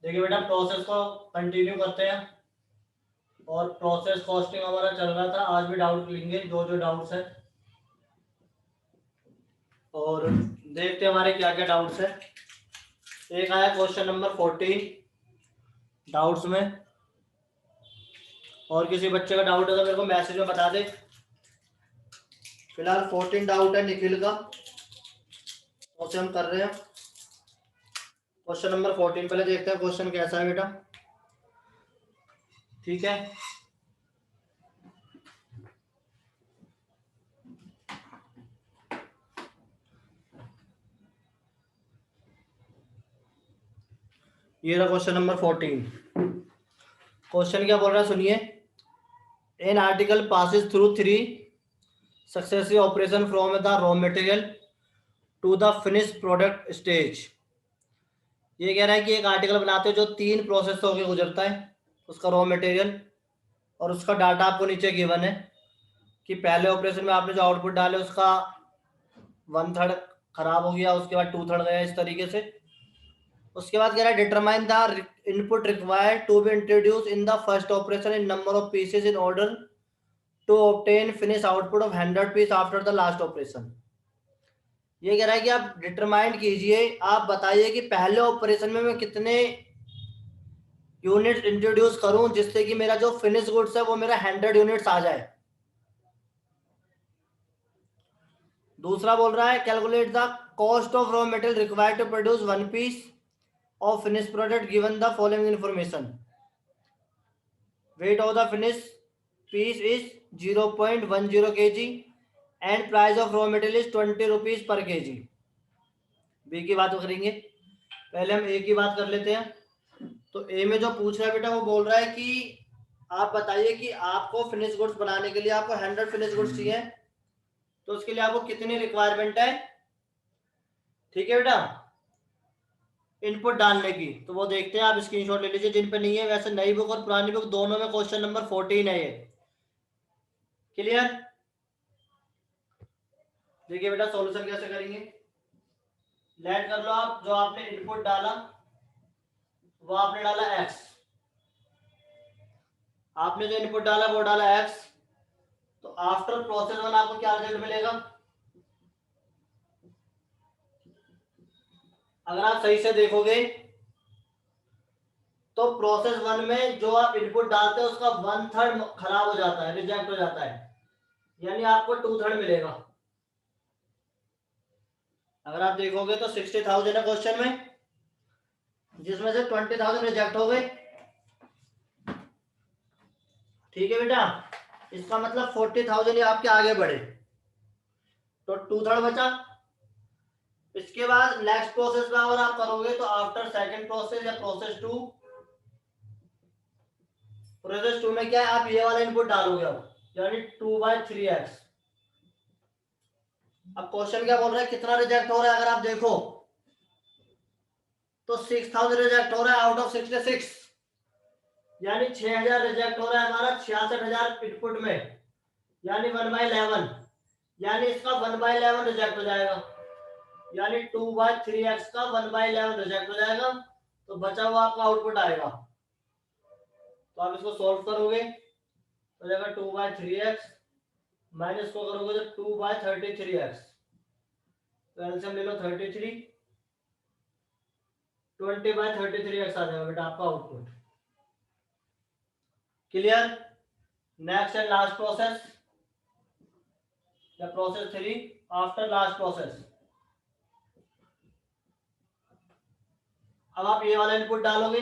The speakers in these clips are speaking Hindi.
देखिए बेटा, प्रोसेस को कंटिन्यू करते हैं और प्रोसेस कॉस्टिंग हमारा चल रहा था। आज भी डाउट लेंगे, जो जो डाउट्स है, और देखते हैं हमारे क्या क्या डाउट्स है। एक आया क्वेश्चन नंबर 14 डाउट्स में, और किसी बच्चे का डाउट है तो मेरे को मैसेज में बता दे। फिलहाल 14 डाउट है निखिल का, उसे हम कर रहे हैं। क्वेश्चन नंबर 14 पहले देखते हैं क्वेश्चन कैसा है बेटा। ठीक है, ये रहा क्वेश्चन नंबर 14। क्वेश्चन क्या बोल रहा है सुनिए। An article passes through 3 successive operation from the raw material to the finish product stage. ये कह रहा है कि एक आर्टिकल बनाते हो जो 3 प्रोसेस होकर गुजरता है, उसका रॉ मटेरियल और उसका डाटा आपको नीचे गिवन है कि पहले ऑपरेशन में आपने जो आउटपुट डाले उसका 1/3 खराब हो गया, उसके बाद 2/3 गया, इस तरीके से। उसके बाद कह रहा है determine the input required to be introduce in the first operation in number of pieces in order to obtain finish output of 100 piece after the last operation. ये कह रहा है कि आप डिटरमाइन कीजिए, आप बताइए कि पहले ऑपरेशन में मैं कितने यूनिट इंट्रोड्यूस करूं जिससे कि मेरा जो फिनिश गुड्स है वो मेरा 100 यूनिट्स आ जाए। दूसरा बोल रहा है calculate the cost of raw material required to produce 1 piece of finish product given the following information. Weight of the finish piece is 0.10 kg and price of raw material is 20 rupees per kg। B की बात करेंगे, पहले हम ए की बात कर लेते हैं। तो ए में जो पूछ रहा है बेटा, वो बोल रहा है कि आप बताइए कि आपको फिनिश गुड्स बनाने के लिए आपको 100 फिनिश गुड्स चाहिए, तो उसके लिए आपको कितनी रिक्वायरमेंट है। ठीक है बेटा, इनपुट डालने की। तो वो देखते हैं, आप स्क्रीनशॉट ले लीजिए जिन पे नहीं है। वैसे नई बुक और पुरानी बुक दोनों में क्वेश्चन नंबर 14 है ये। क्लियर। देखिए बेटा सॉल्यूशन कैसे करेंगे। लेट कर लो आप, जो आपने इनपुट डाला वो आपने डाला x, आपने जो इनपुट डाला वो डाला x। तो आफ्टर प्रोसेस 1 आपको क्या रिजल्ट मिलेगा। अगर आप सही से देखोगे तो प्रोसेस 1 में जो आप इनपुट डालते हैं उसका 1/3 खराब हो जाता है, रिजेक्ट हो जाता है, यानी आपको 2/3 मिलेगा। अगर आप देखोगे तो 60,000 है क्वेश्चन में, जिसमें से 20,000 रिजेक्ट हो गए। ठीक है बेटा, इसका मतलब 40,000 ही आपके आगे बढ़े, तो 2/3 बचा। इसके बाद नेक्स्ट प्रोसेस में अगर आप करोगे तो आफ्टर सेकंड प्रोसेस या प्रोसेस टू में क्या है, आप ये वाला इनपुट डालोगे अब, यानी 2/3x। अब क्वेश्चन क्या बोल रहा है, कितना रिजेक्ट हो रहा है। अगर आप देखो तो 6,000 रिजेक्ट हो रहा है आउट ऑफ 66, यानी 6,000 रिजेक्ट हो रहा है हमारा 66,000 इनपुट में, यानी 1/11, यानी इसका 1/11 रिजेक्ट हो जाएगा, यानी 2/3x का 1/11 रिजेक्ट हो जाएगा। तो बचा हुआ आपका आउटपुट आएगा। तो आप इसको सॉल्व करोगे तो जाएगा 2/3x, माइनस को करोगे तो 2/33x। तो एलसीएम ले लो 33, 20/33x आ जाएगा बेटा आपका output. Clear. Next and last process, या प्रोसेस 3 आफ्टर लास्ट प्रोसेस। अब आप ये वाला इनपुट डालोगे,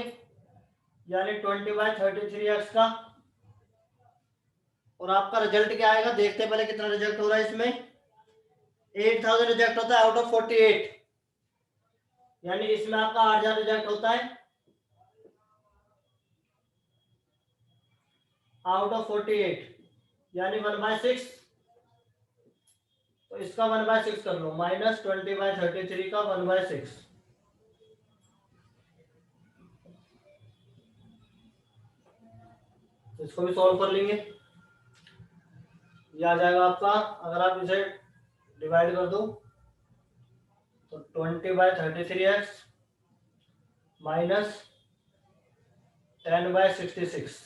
यानी 20/33x का, और आपका रिजल्ट क्या आएगा देखते हैं पहले कितना रिजेक्ट हो रहा है इसमें। 8,000 रिजेक्ट होता है आउट ऑफ 48, यानी इसमें आपका 8,000 रिजेक्ट होता है आउट ऑफ 48, यानी 1/6। तो इसका 1/6 कर लो, माइनस 20/33 का 1/6। इसको भी सॉल्व कर लेंगे। ये आ जाएगा आपका, अगर आप इसे डिवाइड कर दो तो 20/33x माइनस 10/66।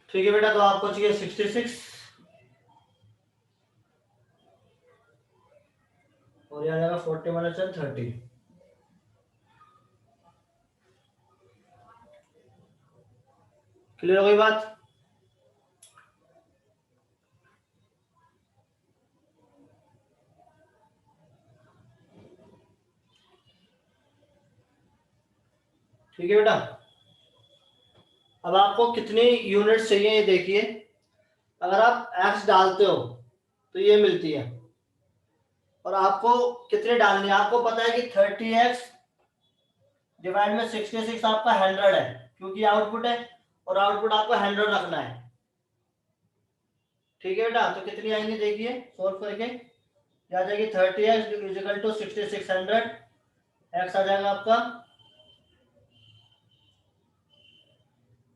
ठीक है बेटा, तो आपको चाहिए 66 और यह आ जाएगा 40 - 30। क्लियर हो गई बात? ठीक है बेटा, अब आपको कितनी यूनिट्स चाहिए ये देखिए। अगर आप x डालते हो तो ये मिलती है, और आपको कितने डालनी है? आपको पता है कि 30x डिवाइड में 66 आपका 100 है, क्योंकि आउटपुट है और आउटपुट आपको 100 रखना है। ठीक है बेटा, तो कितनी आएंगी देखिए सोल्व करके। क्या आ जाएगी? 30x इजिकल टू 6600, x आ जाएगा आपका,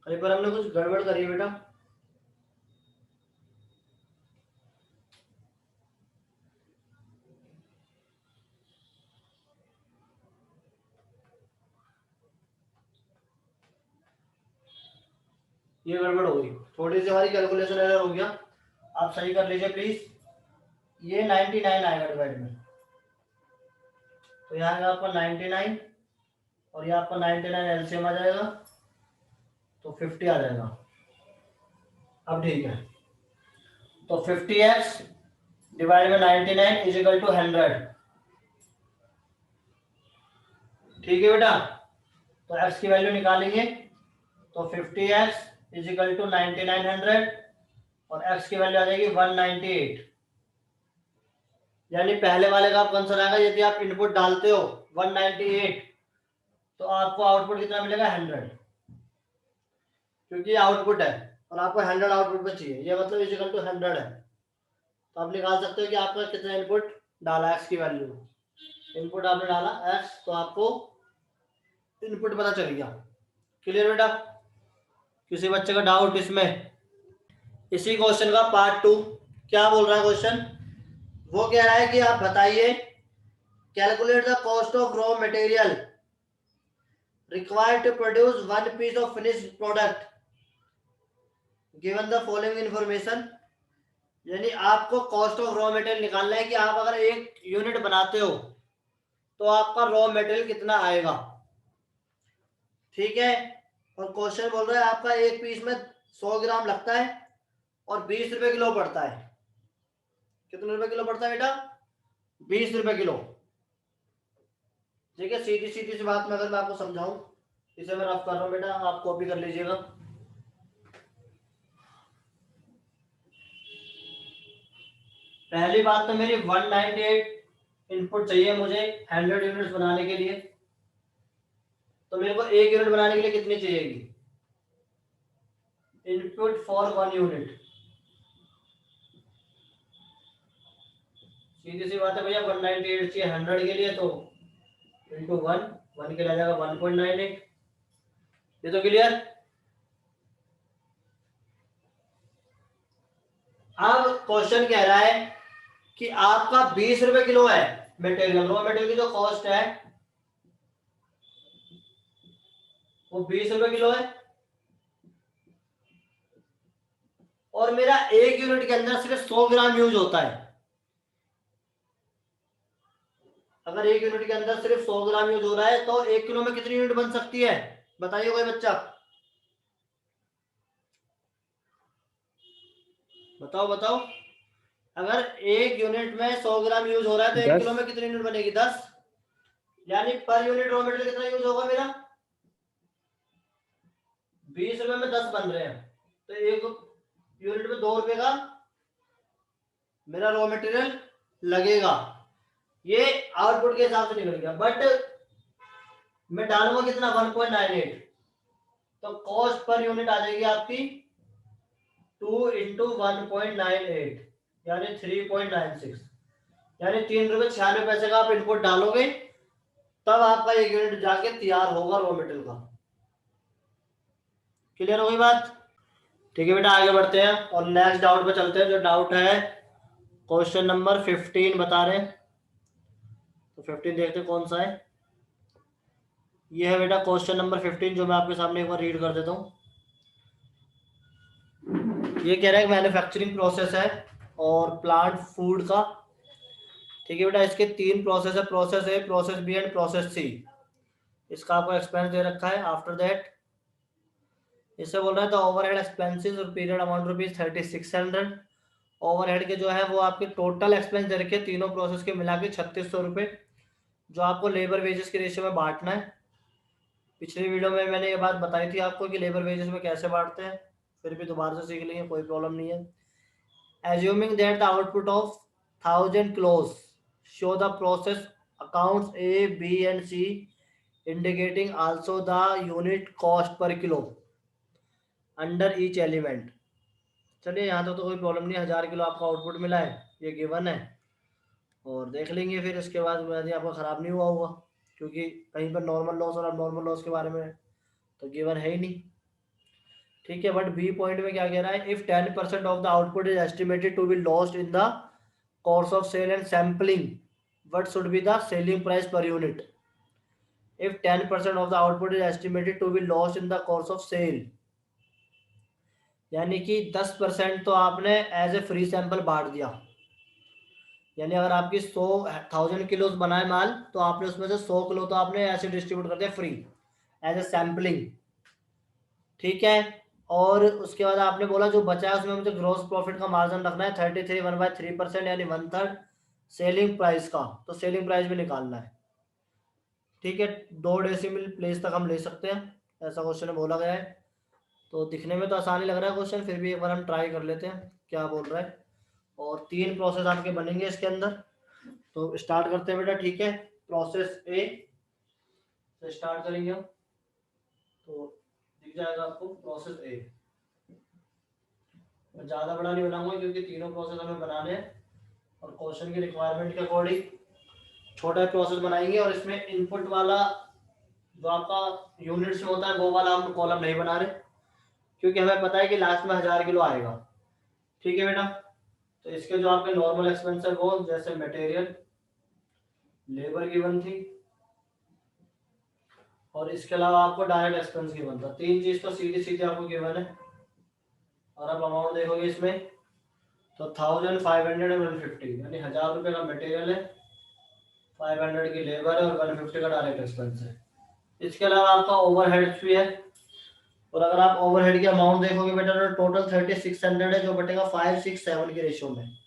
कहीं पर हमने कुछ गड़बड़ करी है बेटा। ये गड़बड़ हो गई, थोड़ी सी हमारी कैलकुलेशन एरर हो गया, आप सही कर लीजिए प्लीज। ये 99 आएगा डिवाइड में, तो यहाँ आएगा आपका 99 और ये आपका 99 एलसीएम आ जाएगा, तो 50 आ जाएगा। अब ठीक है, तो 50x डिवाइड में 99 इज इक्वल टू 100। ठीक है बेटा, तो x की वैल्यू निकालेंगे, तो 50x इज इक्वल टू 9900 और x की वैल्यू आ जाएगी 198। यानी पहले वाले का आपका आंसर आएगा, यदि आप इनपुट डालते हो 198 तो आपको आउटपुट कितना मिलेगा? 100, क्योंकि आउटपुट है और आपको 100 आउटपुट में चाहिए, ये मतलब इज इक्वल टू 100 है। तो आप निकाल सकते हो कि आपका कितना इनपुट डाला, x की वैल्यू। इनपुट आपने डाला x, तो आपको इनपुट पता चल गया। क्लियर बेटा? किसी बच्चे का डाउट इसमें? इसी क्वेश्चन का पार्ट 2 क्या बोल रहा है क्वेश्चन? वो कह रहा है कि आप बताइए, calculate the cost of raw material required to produce one piece of finished product given the following information. यानी आपको कॉस्ट ऑफ रॉ मटेरियल निकालना है कि आप अगर एक यूनिट बनाते हो तो आपका रॉ मटेरियल कितना आएगा। ठीक है, और क्वेश्चन बोल रहा है आपका एक पीस में 100 ग्राम लगता है और 20 रुपए किलो पड़ता है। कितने रुपए किलो पड़ता है बेटा? 20 रुपए किलो। ठीक है, सीधी सीधी सी बात में अगर मैं आपको समझाऊं, इसे मैं रफ कर रहा हूं बेटा, आप कॉपी कर लीजिएगा। पहली बात तो मेरी 198 इनपुट चाहिए मुझे 100 यूनिट्स बनाने के लिए, तो मेरे को एक यूनिट बनाने के लिए कितनी चाहिएगी? Input for 1 unit. सीधी सी बात है भैया, 198 चाहिए 100 के लिए, तो इंटू 1 के लिए आ जाएगा 1.98। ये तो क्लियर? अब क्वेश्चन कह रहा है कि आपका 20 रुपए किलो है मटेरियल, रॉ मटेरियल की जो कॉस्ट है वो 20 रुपए किलो है, और मेरा एक यूनिट के अंदर सिर्फ 100 ग्राम यूज होता है। अगर एक यूनिट के अंदर सिर्फ 100 ग्राम यूज हो रहा है तो 1 किलो में कितनी यूनिट बन सकती है? बताइए कोई बच्चा, बताओ बताओ। अगर एक यूनिट में 100 ग्राम यूज हो रहा है तो 1 किलो में कितनी यूनिट बनेगी? 10। यानी पर यूनिट रॉ मटेरियल कितना यूज होगा मेरा? 20 रुपए में 10 बन रहे हैं, तो एक यूनिट में 2 रुपए का मेरा रॉ मटेरियल लगेगा। ये आउटपुट के हिसाब से निकल गया, बट मैं डालूंगा कितना? 1.98, तो कॉस्ट पर यूनिट आ जाएगी आपकी 2 इंटू 1.98 यानी 3.96, यानी 3 रुपए 96 पैसे का आप इनपुट डालोगे तब आपका एक यूनिट जाके तैयार होगा रॉ मटेरियल का। क्लियर हो गई बात? ठीक है बेटा, आगे बढ़ते हैं और नेक्स्ट डाउट पे चलते हैं। जो डाउट है क्वेश्चन नंबर 15 बता रहे हैं, तो 15 देखते हैं कौन सा है। ये है बेटा क्वेश्चन नंबर 15 जो मैं आपके सामने एक बार रीड कर देता हूँ। ये कह रहा है मैन्युफैक्चरिंग प्रोसेस है और प्लांट फूड का। ठीक है बेटा, इसके 3 प्रोसेस है, process A, process B and process C. इसका आपको एक्सपेंस दे रखा है। आफ्टर दैट इससे बोल रहा है द ओवरहेड एक्सपेंसेस और पीरियड अमाउंट रुपीज 3600। ओवरहेड के जो है वो आपके टोटल एक्सपेंस दे रखे तीनों प्रोसेस के मिला के 3600 रुपये, जो आपको लेबर वेजेस के रेशियो में बांटना है। पिछली वीडियो में मैंने ये बात बताई थी आपको कि लेबर वेजेस में कैसे बांटते हैं, फिर भी दोबारा से सीख लेंगे, कोई प्रॉब्लम नहीं है। Assuming that the output of 1000 kilos show the process accounts A, B and C, indicating also the unit cost per kilo under each element। चलिए यहाँ तो कोई प्रॉब्लम नहीं, 1000 किलो आपका आउटपुट मिला है, ये गिवन है। और देख लेंगे फिर इसके बाद यदि आपका ख़राब नहीं हुआ होगा, क्योंकि कहीं पर नॉर्मल लॉस और अब नॉर्मल लॉस के बारे में तो गिवन है ही नहीं। ठीक है, बट बी पॉइंट में क्या कह रहा है, if 10% of the output is estimated to be lost in the course of sale and sampling, what should be the selling price per unit? If 10% of the output is estimated to be lost in the course of sale, यानी कि 10% तो आपने एज ए फ्री सैंपल बांट दिया। यानी अगर आपकी 1000 किलो बनाए माल, तो आपने उसमें से 100 किलो तो आपने ऐसे डिस्ट्रीब्यूट कर दिया फ्री एज ए सैम्पलिंग। ठीक है, और उसके बाद आपने बोला जो बचा है उसमें मुझे ग्रॉस प्रॉफिट का मार्जिन रखना है 33 1/3%, यानी 1/3 सेलिंग प्राइस का, तो सेलिंग प्राइस भी निकालना है। ठीक है, 2 डेसिमल प्लेस तक हम ले सकते हैं, ऐसा क्वेश्चन में बोला गया है। तो दिखने में तो आसानी लग रहा है क्वेश्चन, फिर भी एक बार हम ट्राई कर लेते हैं क्या बोल रहा है। और 3 प्रोसेस आपके बनेंगे इसके अंदर, तो स्टार्ट करते हैं बेटा। ठीक है, प्रोसेस ए से स्टार्ट करेंगे हम, तो दिख जाएगा आपको प्रोसेस ए। मैं ज़्यादा बड़ा नहीं बनाऊंगा क्योंकि तीनों प्रोसेस हमें बनाने हैं और क्वेश्चन की रिक्वायरमेंट के अकॉर्डिंग छोटा प्रोसेस बनाएंगे। और इसमें इनपुट वाला जो आपका यूनिट्स में होता है वो वाला हम कॉलम नहीं बना रहे, क्योंकि हमें पता है कि लास्ट में 1000 किलो आएगा। ठीक है बेटा, तो इसके जो आपके नॉर्मल एक्सपेंस है वो जैसे मटेरियल, लेबर गिवन थी, और इसके अलावा आपको डायरेक्ट एक्सपेंस गिवन था। 3 चीज तो सीधी सीधी आपको गिवन है। और अब अमाउंट देखोगे इसमें तो 1500 और 150, यानी 1000 रुपये का मटेरियल है, 500 की लेबर है और 150 का डायरेक्ट एक्सपेंस है। इसके अलावा आपका ओवरहेड्स भी है, और अगर आप ओवरहेड की अमाउंट देखोगे बेटा तो टोटल 3600 है, जो बटेगा 567 के रेशियो में,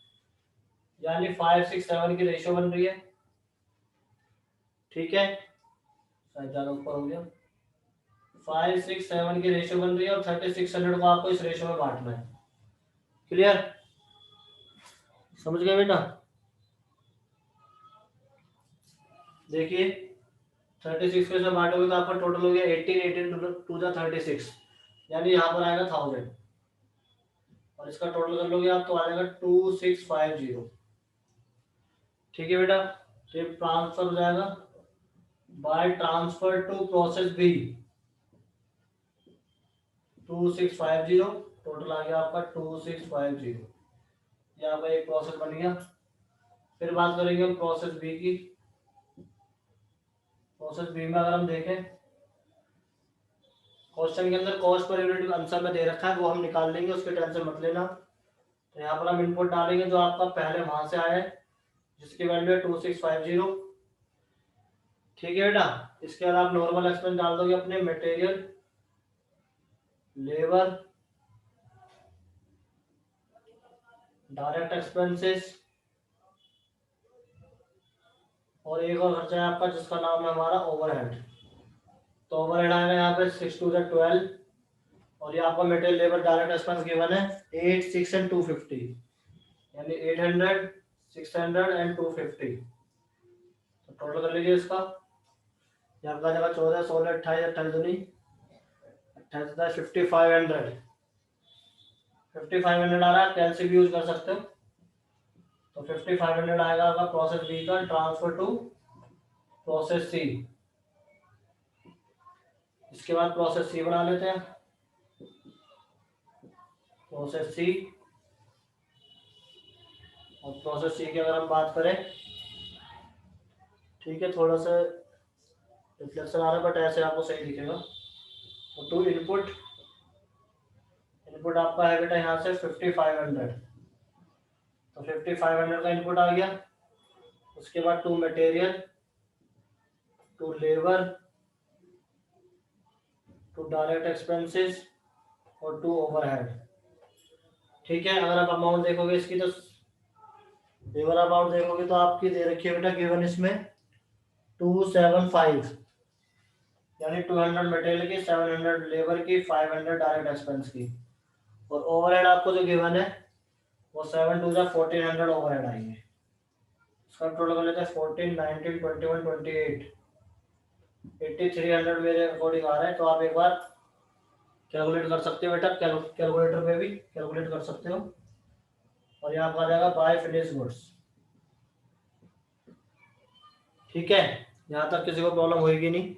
यानी 567 की रेशियो बन रही है। ठीक है, शायद ज्यादा ऊपर हो गया, 567 की रेशियो बन रही है और 3600 को आपको इस रेशियो में बांटना है। क्लियर, समझ गए बेटा? देखिए 36 को इसमें बांटोगे तो आपका टोटल हो गया 18 टू द 36, यानी यहाँ पर आएगा 1000, और इसका टोटल कर लोगे आप तो आ जाएगा 2650। ठीक है बेटा, तो ये ट्रांसफर हो जाएगा by transfer to process B 2650, total आ गया आपका 2650। ये आपका एक प्रोसेस बन गया। फिर बात करेंगे हम प्रोसेस बी की। प्रोसेस बी में अगर हम देखें, क्वेश्चन के अंदर कॉस्ट पर यूनिट आंसर में दे रखा है, वो हम निकाल लेंगे, उसके टेंशन मत लेना। तो यहाँ पर हम इनपुट डालेंगे जो आपका पहले वहां से आया है, जिसकी वैल्यू है 2650। ठीक है बेटा, इसके बाद आप नॉर्मल एक्सपेंस डाल दोगे अपने मटेरियल, लेबर, डायरेक्ट एक्सपेंसेस, और एक और खर्चा है आपका जिसका नाम है हमारा ओवरहेड। तो ओवरहेड आएगा यहाँ पे 6 टू द 12, और ये आपका material labour direct expense given है 8, 6 एंड 250, यानी 800, 600 एंड 250। तो टोटल कर लीजिए इसका, ये आपका जगह 14, 16, 28, 28 दूनी 28, 5500, 5500 आ रहा है, कैलसी भी यूज कर सकते हो। तो 5500 आएगा आपका प्रोसेस बी का, ट्रांसफर टू प्रोसेस सी। इसके बाद प्रोसेस सी बना लेते हैं, प्रोसेस सी। और प्रोसेस सी की अगर हम बात करें, ठीक है, थोड़ा सा रिफ्लेक्शन आ रहा है बट ऐसे आपको सही दिखेगा। तो टू इनपुट, इनपुट आपका है बेटा यहाँ से 5500, तो 5500 का इनपुट आ गया। उसके बाद to material, to labour, to direct expenses और टू ओवरहेड। ठीक है, अगर आप अमाउंट देखोगे इसकी तो लेबर अमाउंट देखोगे तो आपकी दे रखी है बेटा गिवन इसमें 275, यानी 200 मटेरियल की, 700 लेबर की, 500 डायरेक्ट एक्सपेंस की। और ओवरहेड आपको जो गिवन है वो 7 टू 1400 ओवरहेड आएंगे। इसका टोटल कर लेते हैं 14, 19, 21, 28, 8300 मेरे अकॉर्डिंग आ रहा है। तो आप एक बार कैलकुलेट कर सकते हो बेटा, कैलकुलेटर पे भी कैलकुलेट कर सकते हो। और यहाँ पर आ जाएगा बाय फिनिश गुड्स। ठीक है, यहाँ तक किसी को प्रॉब्लम होगी नहीं।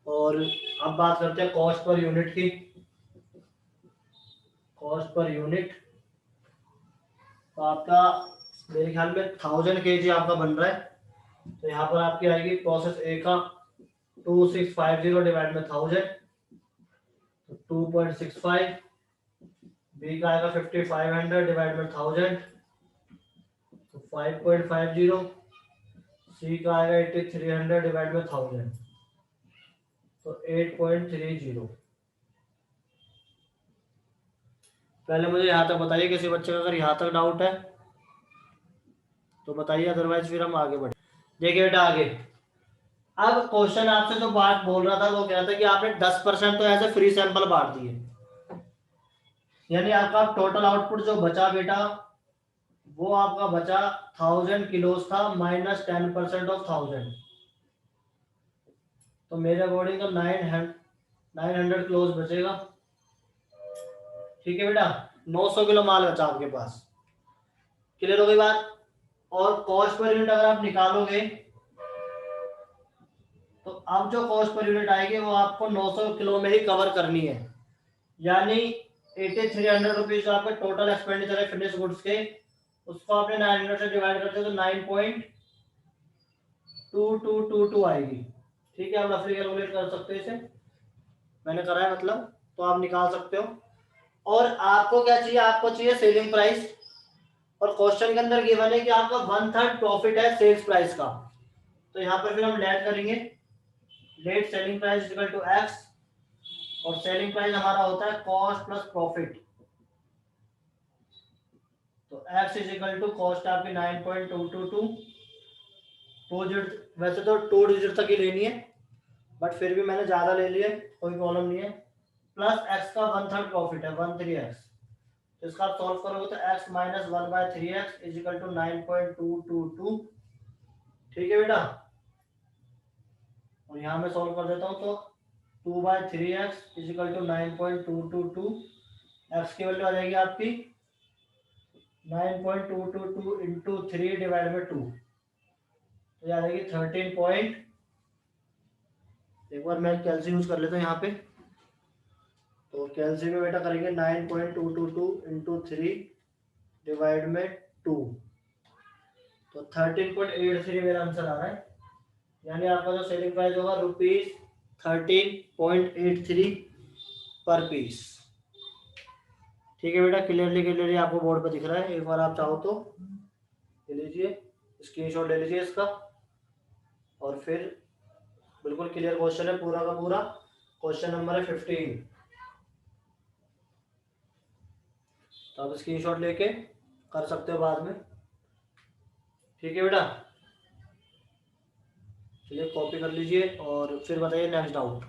और अब बात करते हैं कॉस्ट पर यूनिट की। कॉस्ट पर यूनिट तो आपका मेरे ख्याल में 1000 kg आपका बन रहा है। तो यहाँ पर आपकी आएगी प्रोसेस ए का 2650 डिवाइड में 1000, तो 2.65। बी का आएगा 5500 डिवाइड में 1000, तो 5.50। सी का आएगा 8300 डिवाइड में 1000, तो 8.30। पहले मुझे यहाँ तक बताइए, किसी बच्चे का अगर यहाँ तक डाउट है तो बताइए, अदरवाइज फिर हम आगे बढ़े। देखिए बेटा आगे, अब क्वेश्चन आपसे जो बात बोल रहा था वो कह रहा था कि आपने 10% तो ऐसे फ्री सैंपल बांट दिए, यानी आपका टोटल आउटपुट जो बचा बेटा वो आपका बचा 1000 किलोज था माइनस 10% ऑफ 1000। तो मेरे अकॉर्डिंग तो 900 किलोज बचेगा। ठीक है बेटा, 900 किलो माल बचा आपके पास। क्लियर हो गई बात। और कॉस्ट पर यूनिट अगर आप निकालोगे तो अब जो कॉस्ट पर यूनिट आएगी वो आपको 900 किलो में ही कवर करनी है, यानी 8300 रुपीज जो आपके टोटल एक्सपेंडिचर है फिनिश गुड्स के, उसको आपने 900 से डिवाइड करते तो 9.2222 आएगी। ठीक है, आप रफली कैलकुलेट कर सकते हो, इसे मैंने करा है मतलब, तो आप निकाल सकते हो। और आपको क्या चाहिए, आपको चाहिए सेलिंग प्राइस। और क्वेश्चन के अंदर गिवन है कि आपका 1/3 प्रॉफिट है सेल्स प्राइस का। तो यहाँ पर फिर हम लेट करेंगे, let selling price equal to x, और सेलिंग प्राइस हमारा होता है कॉस्ट प्लस प्रॉफिट। तो x is equal to cost आपकी 9.222, वैसे तो 2 डिजिट तक ही लेनी है बट फिर भी मैंने ज्यादा ले लिया, कोई प्रॉब्लम नहीं है। प्लस एक्स का 1/3 प्रॉफिट है 13x, तो इसका आप सॉल्व करोगे तो x minus 1/3x is equal to 9.222। ठीक है बेटा, और यहाँ मैं सॉल्व कर देता हूँ, तो 2/3x is equal to 9.222, x की वैल्यू आ जाएगी आपकी 9.222 इंटू 3 डिवाइड में 2, तो आ जाएगी 13 पॉइंट। एक बार मैं कैलसी यूज कर लेता हूँ यहाँ पे, तो कैलसी में बेटा करेंगे 9.222 इंटू 3 डिवाइड में 2, तो 13.83 मेरा आंसर आ रहा है। यानी आपका जो सेलिंग प्राइस होगा ₹13.83 पर पीस। ठीक है बेटा, क्लियरली आपको बोर्ड पर दिख रहा है। एक बार आप चाहो तो ले लीजिए, स्क्रीनशॉट ले लीजिए इसका, और फिर बिल्कुल क्लियर क्वेश्चन है पूरा का पूरा। क्वेश्चन नंबर है 15, तो आप स्क्रीनशॉट लेके कर सकते हो बाद में। ठीक है बेटा, चलिए कॉपी कर लीजिए और फिर बताइए नेक्स्ट डाउट।